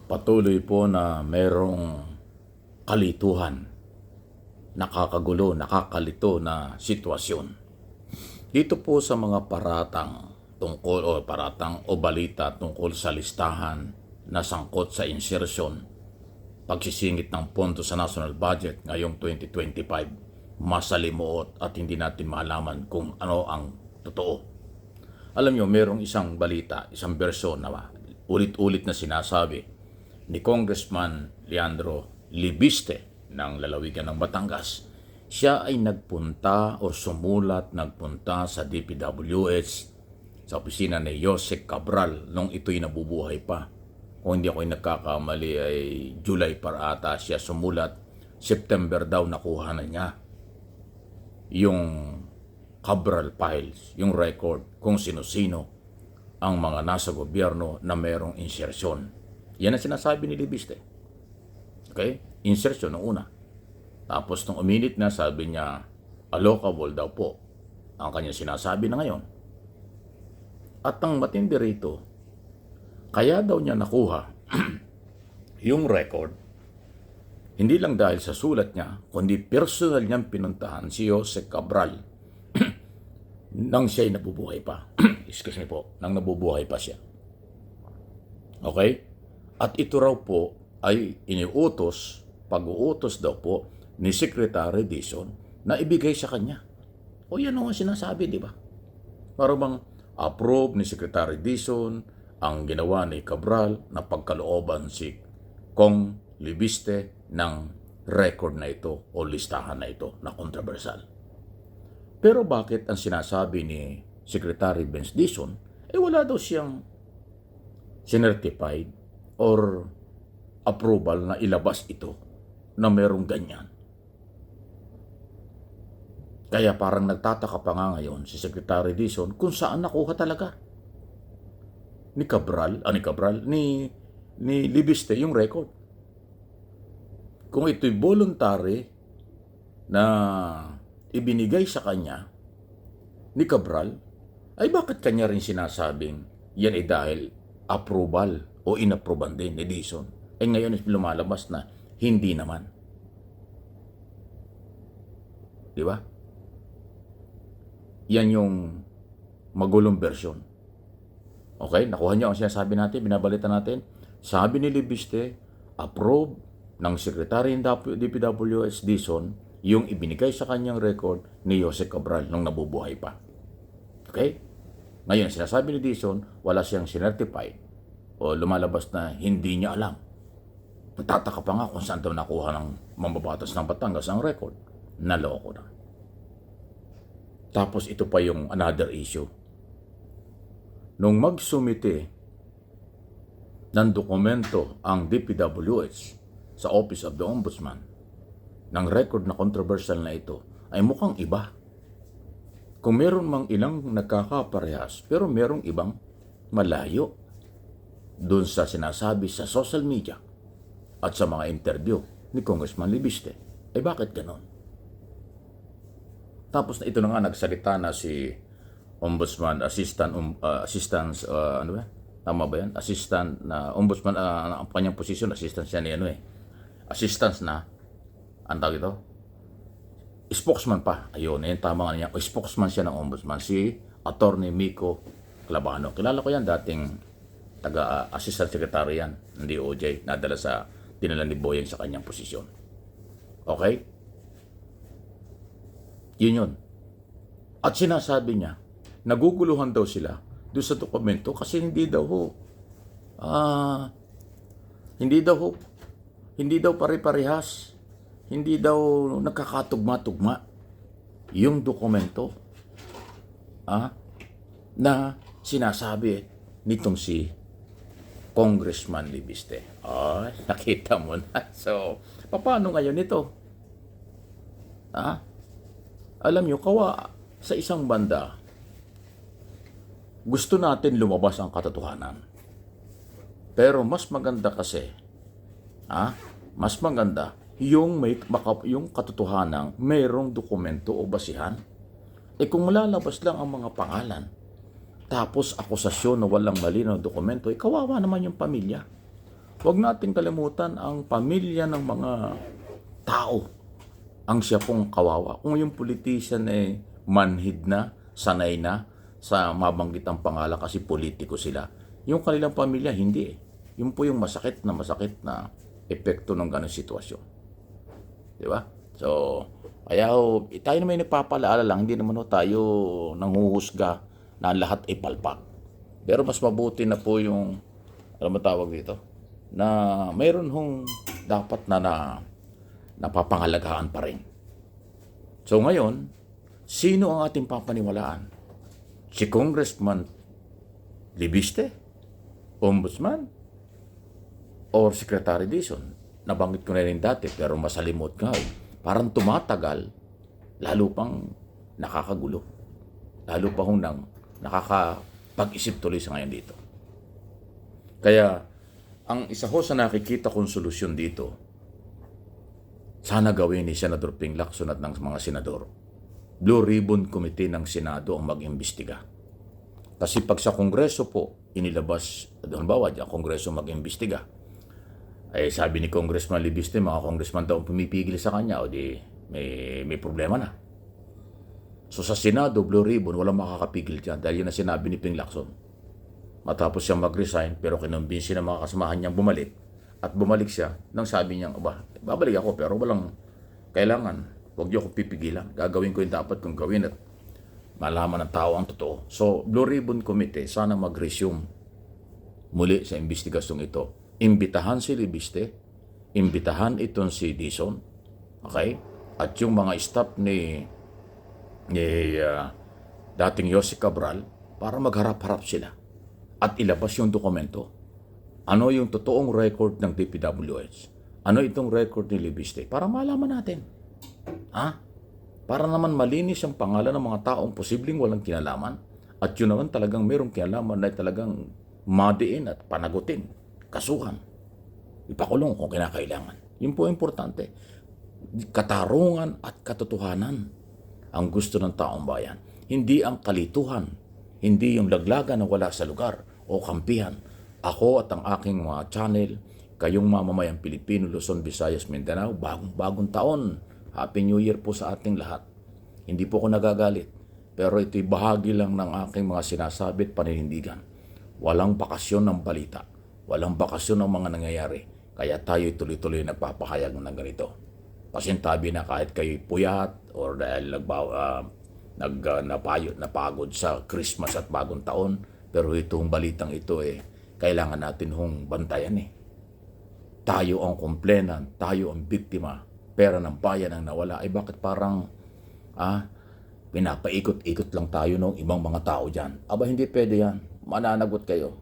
Patuloy po na merong kalituhan, nakakagulo, nakakalito na sitwasyon. Dito po sa mga paratang o balita tungkol sa listahan na sangkot sa insertion, pagsisingit ng pondo sa national budget ngayong 2025, masalimuot at hindi natin malaman kung ano ang totoo. Alam nyo, merong isang balita, isang bersyon na ulit-ulit na sinasabi ni Congressman Leandro Libiste ng lalawigan ng Batangas. Siya ay nagpunta sa DPWH sa opisina ni Jose Cabral nung ito'y nabubuhay pa. Kung hindi ako nagkakamali ay July para ata siya sumulat. September daw nakuha na niya yung Cabral files, yung record kung sino-sino ang mga nasa gobyerno na merong insersyon. Yan ang sinasabi ni Libiste. Okay? Insertion ng una. Tapos nung uminit na, sabi niya, allocable daw po ang kanyang sinasabi na ngayon. At ang matindi rito, kaya daw niya nakuha yung record, hindi lang dahil sa sulat niya, kundi personal niyang pinuntahan si Jose Cabral nang siya'y nabubuhay pa. Excuse me po, nang nabubuhay pa siya. Okay? At ito raw po ay iniutos, pag-uutos daw po ni Secretary Dizon na ibigay sa kanya. O yan ang sinasabi, di ba? Para bang approve ni Secretary Dizon ang ginawa ni Cabral na pagkalooban si Kong Libiste ng record na ito o listahan na ito na kontrobersal. Pero bakit ang sinasabi ni Secretary Benz Dizon, wala daw siyang sinertified or approval na ilabas ito na merong ganyan. Kaya parang nagtataka pa nga ngayon si Secretary Dizon kung saan nakuha talaga ni Libiste yung record. Kung ito'y voluntary na ibinigay sa kanya ni Cabral, ay bakit kanya rin sinasabing yan ay dahil approval o inapproval din ni Dizon? Ngayon is lumalabas na hindi naman. Di ba? Yan yung magulong version. Okay? Nakuha niyo ang sinasabi natin, binabalita natin. Sabi ni Libiste, approve ng Secretary ng DPWH Dizon yung ibinigay sa kanyang record ni Jose Cabral nung nabubuhay pa. Okay? Ngayon, sinasabi ni Dizon, wala siyang sinertified o lumalabas na hindi niya alam. Nagtataka pa nga kung saan daw nakuha ng mambabatas ng Batangas ang record. Naloko na. Tapos ito pa yung another issue. Nung magsumite ng dokumento ang DPWH sa Office of the Ombudsman ng record na controversial na ito, ay mukhang iba. Kung meron mang ilang nagkakaparehas, pero merong ibang malayo doon sa sinasabi sa social media at sa mga interview ni Congressman Libiste. Bakit ganon? Tapos na ito na nga, nagsalita na si Ombudsman, Tama ba yan? Assistant na Ombudsman, ang kanyang posisyon, assistant siya ni assistance na, ang tawag ito? Spokesman pa. Ayun, tama nga niya. Spokesman siya ng Ombudsman, si Attorney Miko Clavano. Kilala ko yan, dating Assistant Secretary yan ng DOJ, nadala sa dinala ni Boyeng sa kanyang posisyon. Okay? Yun. At sinasabi niya, naguguluhan daw sila doon sa dokumento kasi hindi daw pare-parehas, hindi daw nagkakatugma-tugma yung dokumento na sinasabi nitong si Congressman Libiste. Nakita mo na. So, paano ngayon ito? Alam nyo, sa isang banda, gusto natin lumabas ang katotohanan. Pero mas maganda kasi, mas maganda yung katotohanan, mayroong dokumento o basihan. Kung malalabas lang ang mga pangalan, tapos akusasyon na walang malinaw dokumento, kawawa naman yung pamilya. Huwag nating kalimutan ang pamilya ng mga tao ang siya pong kawawa. Kung yung politician manhid na, sanay na sa mabanggit ang pangalan kasi politiko sila. Yung kanilang pamilya, hindi. Yun po yung masakit na epekto ng ganong sitwasyon. Di ba? So, kaya tayo naman nagpapalaala lang, hindi naman tayo nanghuhusga na lahat ay palpak. Pero mas mabuti na po yung, ano ba tawag dito, na mayroon hong dapat na napapangalagaan pa rin. So ngayon, sino ang ating papaniwalaan? Si Congressman Libiste? Ombudsman? Or Secretary Dizon? Nabanggit ko na rin dati pero masalimot nga. Parang tumatagal, lalo pang nakakagulo. Lalo pa hong nakakapag-isip tuloy sa ngayon dito. Kaya, ang isa ko sa nakikita kong solusyon dito, sana gawin ni Senador Ping Lacson at ng mga senador. Blue Ribbon Committee ng Senado ang mag-imbestiga. Kasi pag sa Kongreso po, inilabas, halimbawa dyan, Kongreso mag-imbestiga, ay sabi ni Congressman Libiste, mga congressman daw pumipigil sa kanya, o di may problema na. So sa Senado, Blue Ribbon, walang makakapigil dyan dahil yun na sinabi ni Ping Lacson. Matapos siya mag-resign, pero kinumbinsi ng mga kasamahan niyang bumalik. At bumalik siya, nang sabi niya, babalik ako pero walang kailangan. Huwag niyo akong pipigilan. Gagawin ko yung dapat kong gawin at malaman ng tao ang totoo. So, Blue Ribbon Committee, sana mag-resume muli sa investigasyong ito. Imbitahan si Libiste, imbitahan itong si Dizon, okay? At yung mga staff ni dating Yossi Cabral para magharap-harap sila at ilabas yung dokumento. Ano yung totoong record ng DPWH? Ano itong record ni Libiste? Para malaman natin. Para naman malinis ang pangalan ng mga taong posibleng walang kinalaman at yun naman talagang mayroong kinalaman na talagang madiin at panagutin, kasuhan, ipakulong kung kinakailangan. Yun po importante. Katarungan at katotohanan ang gusto ng taong bayan. Hindi ang kalituhan, hindi yung laglagan na wala sa lugar o kampihan. Ako at ang aking mga channel, kayong mamamayang Pilipino, Luzon, Visayas, Mindanao, bagong taon. Happy New Year po sa ating lahat. Hindi po ako nagagalit, pero ito'y bahagi lang ng aking mga sinasabi at paninindigan. Walang bakasyon ng balita, walang bakasyon ng mga nangyayari, kaya tayo'y tuloy-tuloy nagpapahayag ng ganito. Pasintabi na kahit kayo puyat or dahil napagod sa Christmas at bagong taon, pero itong balitang ito kailangan natin hong bantayan Tayo ang komplainant, tayo ang biktima, pera ng bayan ang nawala. Bakit parang pinapaikot-ikot lang tayo ng ibang mga tao dyan? Hindi pwede yan. Mananagot kayo.